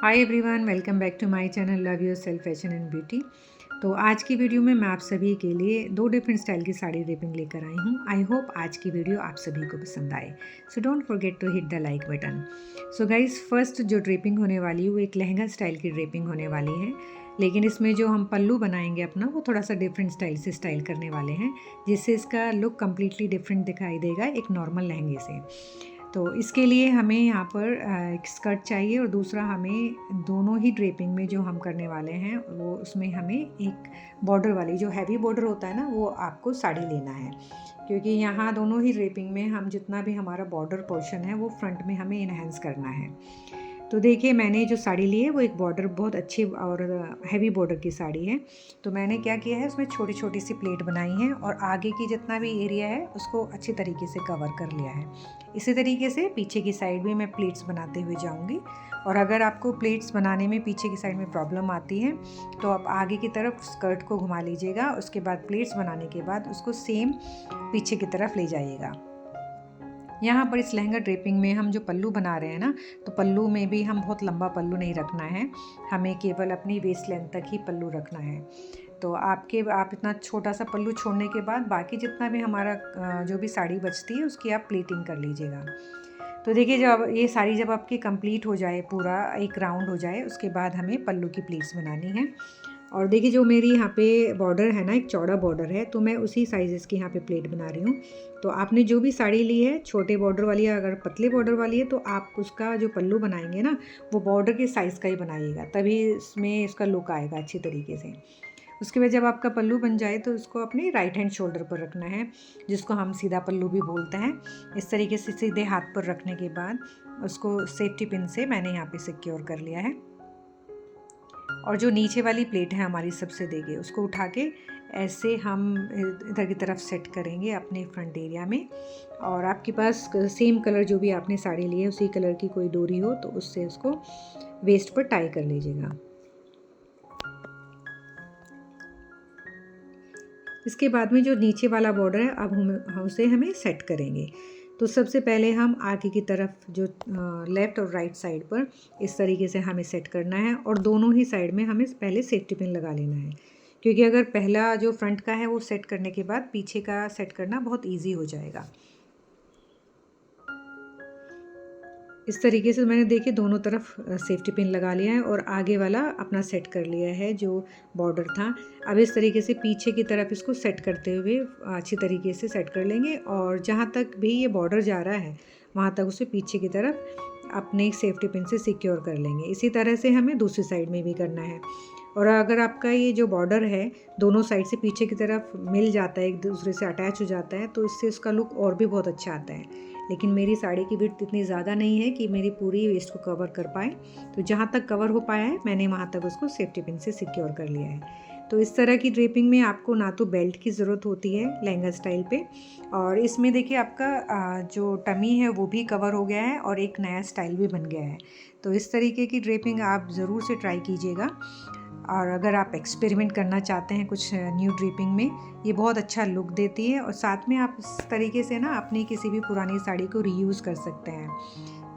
Hi everyone, welcome back to my channel love yourself fashion and beauty. तो आज की video में मैं आप सभी के लिए दो डिफरेंट स्टाइल की साड़ी ड्रेपिंग लेकर आई हूँ। आई होप आज की वीडियो आप सभी को पसंद आए। So don't forget to hit the like button. So guys, first जो ड्रेपिंग होने वाली है वो एक लहंगा स्टाइल की ड्रेपिंग होने वाली है, लेकिन इसमें जो हम पल्लू बनाएंगे अपना वो थोड़ा सा डिफरेंट स्टाइल से स्टाइल करने वाले हैं, जिससे इसका लुक कम्प्लीटली डिफरेंट दिखाई देगा एक नॉर्मल लहंगे से। तो इसके लिए हमें यहाँ पर एक स्कर्ट चाहिए और दूसरा हमें दोनों ही ड्रेपिंग में जो हम करने वाले हैं वो उसमें हमें एक बॉर्डर वाली जो हैवी बॉर्डर होता है ना वो आपको साड़ी लेना है, क्योंकि यहाँ दोनों ही ड्रेपिंग में हम जितना भी हमारा बॉर्डर पोर्शन है वो फ्रंट में हमें इन्हेंस करना है। तो देखिए, मैंने जो साड़ी ली है वो एक बॉर्डर बहुत अच्छी और हैवी बॉर्डर की साड़ी है। तो मैंने क्या किया है, उसमें छोटी छोटी सी प्लेट बनाई है और आगे की जितना भी एरिया है उसको अच्छी तरीके से कवर कर लिया है। इसी तरीके से पीछे की साइड भी मैं प्लेट्स बनाते हुए जाऊंगी। और अगर आपको प्लेट्स बनाने में पीछे की साइड में प्रॉब्लम आती है तो आप आगे की तरफ स्कर्ट को घुमा लीजिएगा, उसके बाद प्लेट्स बनाने के बाद उसको सेम पीछे की तरफ ले जाइएगा। यहाँ पर इस लहंगा ड्रेपिंग में हम जो पल्लू बना रहे हैं ना, तो पल्लू में भी हम बहुत लंबा पल्लू नहीं रखना है, हमें केवल अपनी वेस्ट लेंथ तक ही पल्लू रखना है। तो आप इतना छोटा सा पल्लू छोड़ने के बाद बाकी जितना भी हमारा जो भी साड़ी बचती है उसकी आप प्लेटिंग कर लीजिएगा। तो देखिए, जब आपकी कंप्लीट हो जाए, पूरा एक राउंड हो जाए, उसके बाद हमें पल्लू की प्लेट्स बनानी है। और देखिए, जो मेरी यहाँ पे बॉर्डर है ना, एक चौड़ा बॉर्डर है, तो मैं उसी साइज़ की यहाँ पे प्लेट बना रही हूँ। तो आपने जो भी साड़ी ली है, छोटे बॉर्डर वाली है, अगर पतले बॉर्डर वाली है, तो आप उसका जो पल्लू बनाएंगे ना वो बॉर्डर के साइज़ का ही बनाइएगा, तभी इसमें इसका लुक आएगा अच्छी तरीके से। उसके बाद जब आपका पल्लू बन जाए तो उसको अपने राइट हैंड शोल्डर पर रखना है, जिसको हम सीधा पल्लू भी बोलते हैं। इस तरीके से सीधे हाथ पर रखने के बाद उसको सेफ्टी पिन से मैंने यहाँ पे सिक्योर कर लिया है। और जो नीचे वाली प्लेट है हमारी सबसे देखिए, उसको उठा के ऐसे हम इधर की तरफ सेट करेंगे अपने फ्रंट एरिया में। और आपके पास सेम कलर जो भी आपने साड़ी ली है उसी कलर की कोई डोरी हो तो उससे उसको वेस्ट पर टाई कर लीजिएगा। इसके बाद में जो नीचे वाला बॉर्डर है अब हम उसे हमें सेट करेंगे। तो सबसे पहले हम आगे की तरफ जो लेफ़्ट और राइट साइड पर इस तरीके से हमें सेट करना है, और दोनों ही साइड में हमें पहले सेफ्टी पिन लगा लेना है, क्योंकि अगर पहला जो फ्रंट का है वो सेट करने के बाद पीछे का सेट करना बहुत ईजी हो जाएगा। इस तरीके से मैंने देखिए दोनों तरफ सेफ्टी पिन लगा लिया है और आगे वाला अपना सेट कर लिया है जो बॉर्डर था। अब इस तरीके से पीछे की तरफ इसको सेट करते हुए अच्छी तरीके से सेट कर लेंगे, और जहाँ तक भी ये बॉर्डर जा रहा है वहाँ तक उसे पीछे की तरफ अपने सेफ्टी पिन से सिक्योर कर लेंगे। इसी तरह से हमें दूसरी साइड में भी करना है। और अगर आपका ये जो बॉर्डर है दोनों साइड से पीछे की तरफ मिल जाता है, एक दूसरे से अटैच हो जाता है, तो इससे इसका लुक और भी बहुत अच्छा आता है। लेकिन मेरी साड़ी की विड्थ इतनी ज़्यादा नहीं है कि मेरी पूरी वेस्ट को कवर कर पाए, तो जहाँ तक कवर हो पाया है मैंने वहाँ तक उसको सेफ्टी पिन से सिक्योर कर लिया है। तो इस तरह की ड्रेपिंग में आपको ना तो बेल्ट की ज़रूरत होती है लहंगा स्टाइल पे, और इसमें देखिए आपका जो टमी है वो भी कवर हो गया है और एक नया स्टाइल भी बन गया है। तो इस तरीके की ड्रेपिंग आप ज़रूर से ट्राई कीजिएगा। और अगर आप एक्सपेरिमेंट करना चाहते हैं कुछ न्यू ड्रेपिंग में, ये बहुत अच्छा लुक देती है, और साथ में आप इस तरीके से ना अपनी किसी भी पुरानी साड़ी को रीयूज़ कर सकते हैं,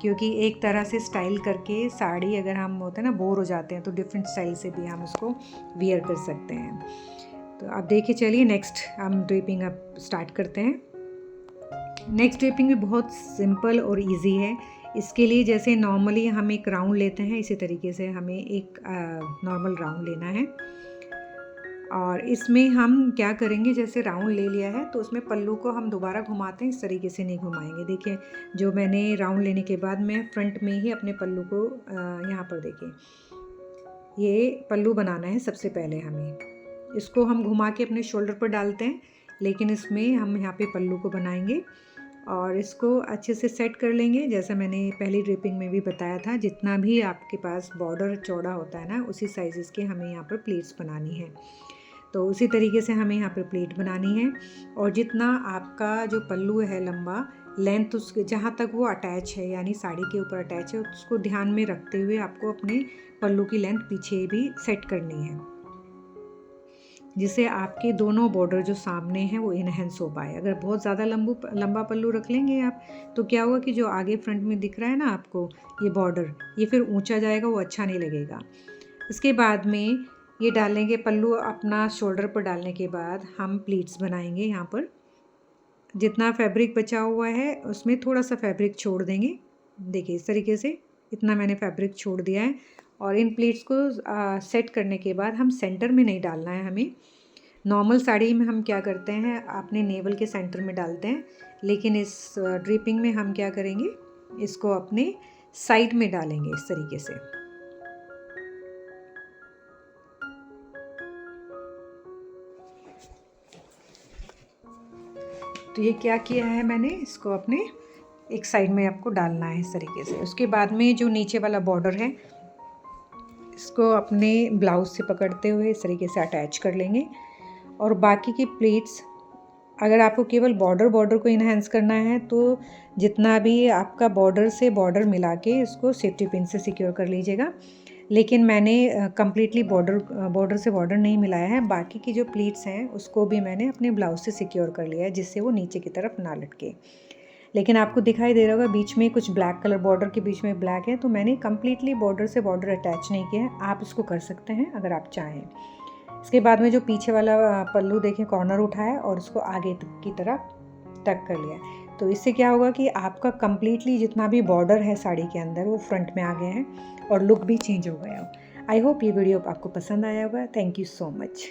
क्योंकि एक तरह से स्टाइल करके साड़ी अगर हम होते हैं ना बोर हो जाते हैं तो डिफरेंट स्टाइल से भी हम उसको वियर कर सकते हैं। तो आप देखिए, चलिए नेक्स्ट हम ड्रेपिंग अब स्टार्ट करते हैं। नेक्स्ट ड्रेपिंग भी बहुत सिंपल और इजी है। इसके लिए जैसे नॉर्मली हम एक राउंड लेते हैं, इसी तरीके से हमें एक नॉर्मल राउंड लेना है। और इसमें हम क्या करेंगे, जैसे राउंड ले लिया है तो उसमें पल्लू को हम दोबारा घुमाते हैं, इस तरीके से नहीं घुमाएंगे। देखिए, जो मैंने राउंड लेने के बाद मैं फ्रंट में ही अपने पल्लू को यहाँ पर देखिए ये पल्लू बनाना है। सबसे पहले हमें इसको हम घुमा के अपने शोल्डर पर डालते हैं, लेकिन इसमें हम यहाँ पे पल्लू को बनाएंगे और इसको अच्छे से सेट कर लेंगे। जैसा मैंने पहली ड्रेपिंग में भी बताया था, जितना भी आपके पास बॉर्डर चौड़ा होता है ना उसी साइज़ के हमें यहाँ पर प्लेट्स बनानी है। तो उसी तरीके से हमें यहाँ पर प्लेट बनानी है, और जितना आपका जो पल्लू है लंबा लेंथ उसके जहाँ तक वो अटैच है, यानी साड़ी के ऊपर अटैच है, उसको ध्यान में रखते हुए आपको अपने पल्लू की लेंथ पीछे भी सेट करनी है। जिससे आपके दोनों बॉर्डर जो सामने हैं वो इनहेंस हो पाए। अगर बहुत ज़्यादा लंबा पल्लू रख लेंगे आप तो क्या होगा कि जो आगे फ्रंट में दिख रहा है ना आपको ये बॉर्डर, ये फिर ऊंचा जाएगा, वो अच्छा नहीं लगेगा। इसके बाद में ये डालेंगे पल्लू अपना शोल्डर पर डालने के बाद हम प्लीट्स बनाएंगे। यहाँ पर जितना फैब्रिक बचा हुआ है उसमें थोड़ा सा फैब्रिक छोड़ देंगे। देखिए इस तरीके से इतना मैंने फैब्रिक छोड़ दिया है। और इन प्लीट्स को सेट करने के बाद हम सेंटर में नहीं डालना है हमें। नॉर्मल साड़ी में हम क्या करते हैं अपने नेवल के सेंटर में डालते हैं, लेकिन इस ड्रिपिंग में हम क्या करेंगे, इसको अपने साइड में डालेंगे इस तरीके से। तो ये क्या किया है मैंने, इसको अपने एक साइड में आपको डालना है इस तरीके से। उसके बाद में जो नीचे वाला बॉर्डर है इसको अपने ब्लाउज से पकड़ते हुए इस तरीके से अटैच कर लेंगे। और बाकी की प्लीट्स अगर आपको केवल बॉर्डर को इन्हेंस करना है तो जितना भी आपका बॉर्डर से बॉर्डर मिला के इसको सेफ्टी पिन से सिक्योर कर लीजिएगा। लेकिन मैंने कम्प्लीटली बॉर्डर से बॉर्डर नहीं मिलाया है। बाकी की जो प्लीट्स हैं उसको भी मैंने अपने ब्लाउज से सिक्योर कर लिया है, जिससे वो नीचे की तरफ ना लटके। लेकिन आपको दिखाई दे रहा होगा बीच में कुछ ब्लैक कलर, बॉर्डर के बीच में ब्लैक है, तो मैंने कम्प्लीटली बॉर्डर से बॉर्डर अटैच नहीं किया है। आप इसको कर सकते हैं अगर आप चाहें। इसके बाद में जो पीछे वाला पल्लू देखें कॉर्नर उठाया और उसको आगे की तरफ टक कर लिया। तो इससे क्या होगा कि आपका कम्प्लीटली जितना भी बॉर्डर है साड़ी के अंदर वो फ्रंट में आ गया है और लुक भी चेंज हो गया हो। आई होप ये वीडियो आपको पसंद आया होगा। Thank you so much.